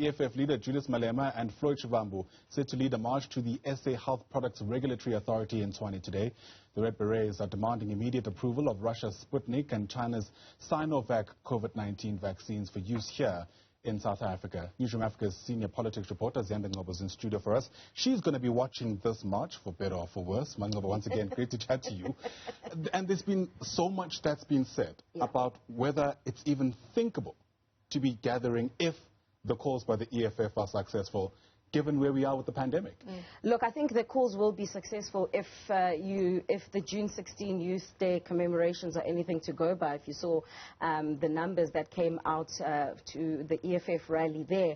EFF leader Julius Malema and Floyd Shivambu set to lead a march to the SA Health Products Regulatory Authority in Tshwane today. The Red Berets are demanding immediate approval of Russia's Sputnik and China's Sinovac COVID-19 vaccines for use here in South Africa. Newzroom Afrika's senior politics reporter Ziyanda Ngcobo is in studio for us. She's going to be watching this march, for better or for worse. Ngcobo, once again, great to chat to you. And there's been so much that's been said about whether it's even thinkable to be gathering if the calls by the EFF are successful, given where we are with the pandemic. Look, I think the calls will be successful if the June 16 Youth Day commemorations are anything to go by. If you saw the numbers that came out to the EFF rally there.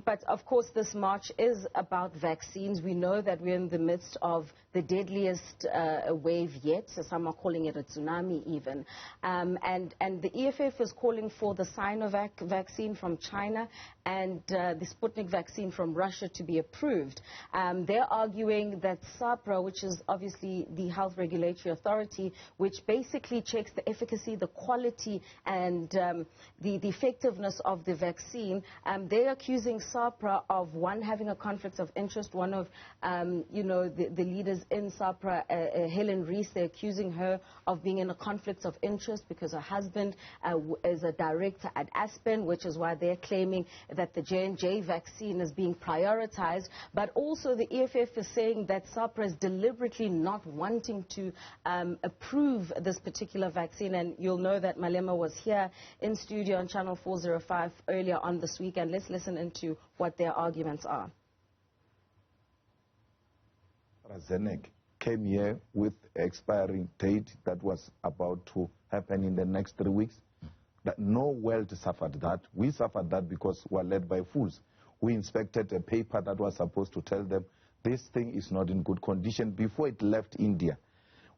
But of course, this march is about vaccines. We know that we're in the midst of the deadliest wave yet. So some are calling it a tsunami even. And the EFF is calling for the Sinovac vaccine from China and the Sputnik vaccine from Russia to be approved. They're arguing that SAHPRA, which is obviously the Health Regulatory Authority, which basically checks the efficacy, the quality, and the effectiveness of the vaccine, they're accusing SAHPRA of, one, having a conflict of interest. One of, the leaders in SAHPRA, Helen Rees, they're accusing her of being in a conflict of interest because her husband is a director at Aspen, which is why they're claiming that the J&J vaccine is being prioritized. But also the EFF is saying that SAHPRA is deliberately not wanting to approve this particular vaccine. And you'll know that Malema was here in studio on Channel 405 earlier on this week. And let's listen into what their arguments are. AstraZeneca came here with expiring date that was about to happen in the next 3 weeks. That no world suffered that. We suffered that because we were led by fools. We inspected a paper that was supposed to tell them this thing is not in good condition before it left India.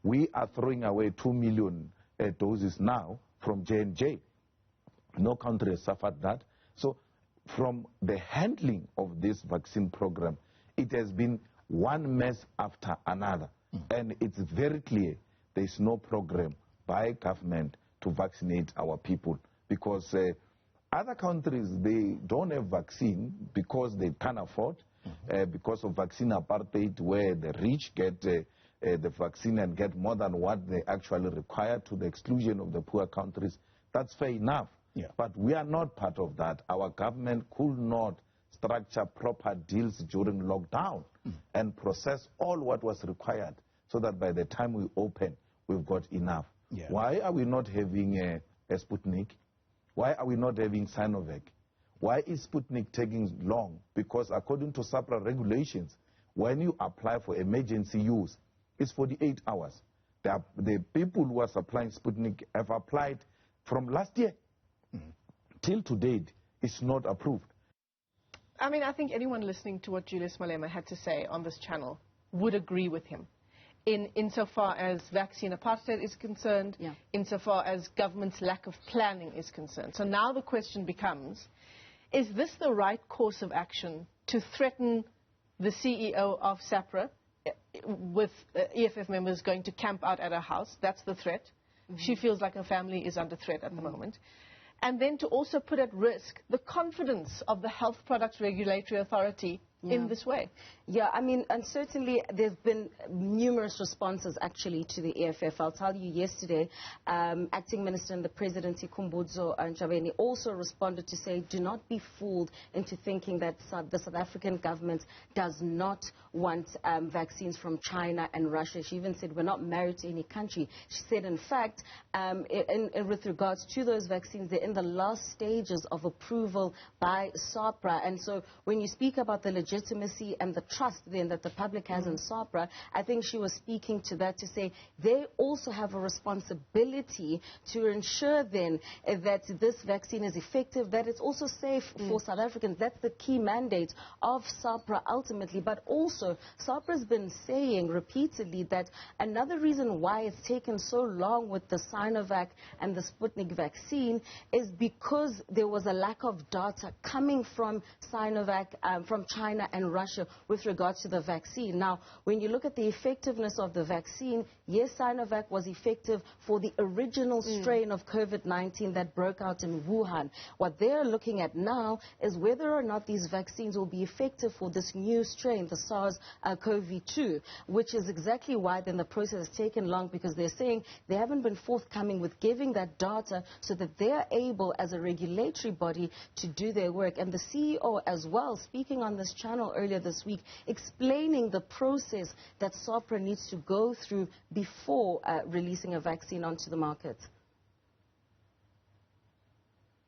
We are throwing away 2 million doses now from J&J. No country has suffered that. So from the handling of this vaccine program, it has been one mess after another. And it's very clear there is no program by government to vaccinate our people, because other countries, they don't have vaccine because they can't afford, because of vaccine apartheid, where the rich get the vaccine and get more than what they actually require, to the exclusion of the poor countries. That's fair enough. Yeah. But we are not part of that. Our government could not structure proper deals during lockdown and process all what was required so that by the time we open, we've got enough. Yeah. Why are we not having a Sputnik? Why are we not having Sinovac? Why is Sputnik taking long? Because according to SAHPRA regulations, when you apply for emergency use, it's 48 hours. The people who are supplying Sputnik have applied from last year. Till to date, it's not approved. I mean, I think anyone listening to what Julius Malema had to say on this channel would agree with him. Insofar as vaccine apartheid is concerned, insofar as government's lack of planning is concerned. So now the question becomes, is this the right course of action to threaten the CEO of SAHPRA with EFF members going to camp out at her house? That's the threat. She feels like her family is under threat at the moment. And then to also put at risk the confidence of the Health Products Regulatory Authority in this way. Yeah, I mean, and certainly there have been numerous responses actually to the EFF. I'll tell you, yesterday, Acting Minister in the Presidency, Khumbudzo Ntshavheni, also responded to say, do not be fooled into thinking that the South African government does not want vaccines from China and Russia. She even said, we're not married to any country. She said, in fact, with regards to those vaccines, they're in the last stages of approval by SAHPRA. And so when you speak about the legitimacy and the trust then that the public has in SAHPRA, I think she was speaking to that to say they also have a responsibility to ensure then that this vaccine is effective, that it's also safe for South Africans. That's the key mandate of SAHPRA ultimately. But also, SAHPRA has been saying repeatedly that another reason why it's taken so long with the Sinovac and the Sputnik vaccine is because there was a lack of data coming from Sinovac, from China China and Russia with regards to the vaccine. Now, when you look at the effectiveness of the vaccine, yes, Sinovac was effective for the original strain of COVID-19 that broke out in Wuhan. What they're looking at now is whether or not these vaccines will be effective for this new strain, the SARS-CoV-2, which is exactly why then the process has taken long, because they're saying they haven't been forthcoming with giving that data so that they're able, as a regulatory body, to do their work. And the CEO as well, speaking on this channel earlier this week, explaining the process that SAHPRA needs to go through before releasing a vaccine onto the market.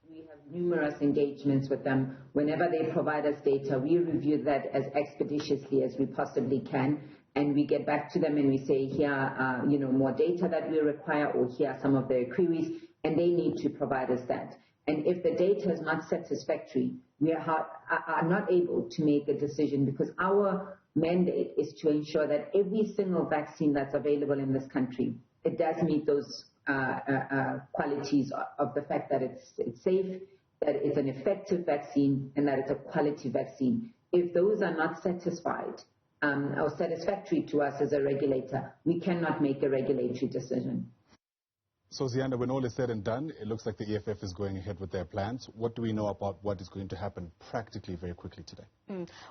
We have numerous engagements with them. Whenever they provide us data, we review that as expeditiously as we possibly can, and we get back to them and we say, here are more data that we require, or here are some of their queries, and they need to provide us that. And if the data is not satisfactory, we are not able to make a decision, because our mandate is to ensure that every single vaccine that's available in this country, it does meet those qualities of the fact that it's safe, that it's an effective vaccine, and that it's a quality vaccine. If those are not satisfied or satisfactory to us as a regulator, we cannot make a regulatory decision. So, Ziyanda, when all is said and done, it looks like the EFF is going ahead with their plans. What do we know about what is going to happen practically very quickly today?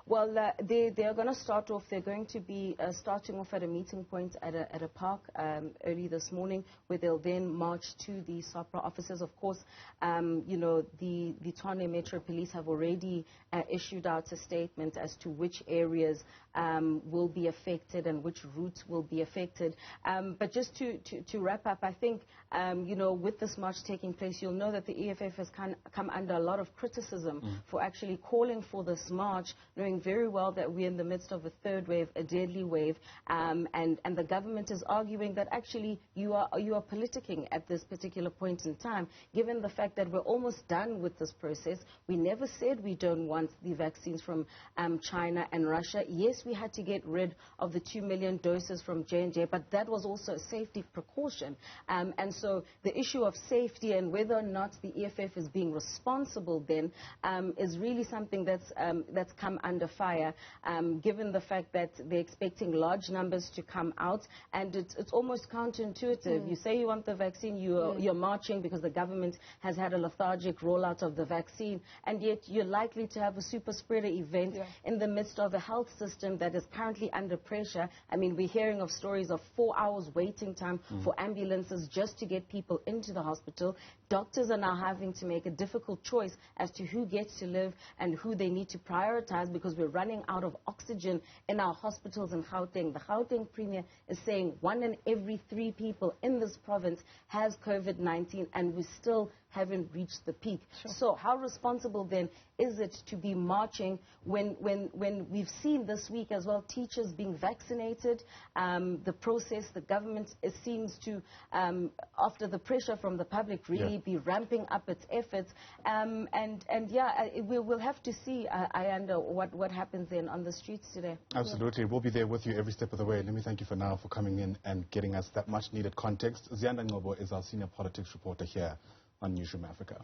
Well, they are going to start off. They're going to be starting off at a meeting point at a park early this morning, where they'll then march to the SAHPRA offices. Of course, the Tshwane Metro Police have already issued out a statement as to which areas will be affected and which routes will be affected. But just to wrap up, I think, with this march taking place, you'll know that the EFF has come under a lot of criticism for actually calling for this march, knowing very well that we're in the midst of a third wave, a deadly wave, and the government is arguing that actually you are politicking at this particular point in time, given the fact that we're almost done with this process. We never said we don't want the vaccines from China and Russia. Yes, we had to get rid of the 2 million doses from J&J, but that was also a safety precaution. And so the issue of safety and whether or not the EFF is being responsible then is really something that's come under fire, given the fact that they're expecting large numbers to come out, and it's almost counterintuitive. You say you want the vaccine, you're marching because the government has had a lethargic rollout of the vaccine, and yet you're likely to have a super spreader event in the midst of a health system that is currently under pressure. I mean, we're hearing of stories of 4 hours waiting time for ambulances just to get people into the hospital. Doctors are now having to make a difficult choice as to who gets to live and who they need to prioritize, because we're running out of oxygen in our hospitals in Gauteng. The Gauteng Premier is saying 1 in every 3 people in this province has COVID-19, and we still haven't reached the peak. So how responsible then is it to be marching when we've seen this week as well teachers being vaccinated? The process, the government, it seems to, after the pressure from the public, really be ramping up its efforts. We'll have to see, Ayanda, what happens then on the streets today. Absolutely. We'll be there with you every step of the way. Let me thank you for now for coming in and getting us that much needed context. Ziyanda Ngcobo is our senior politics reporter here on Newzroom Afrika.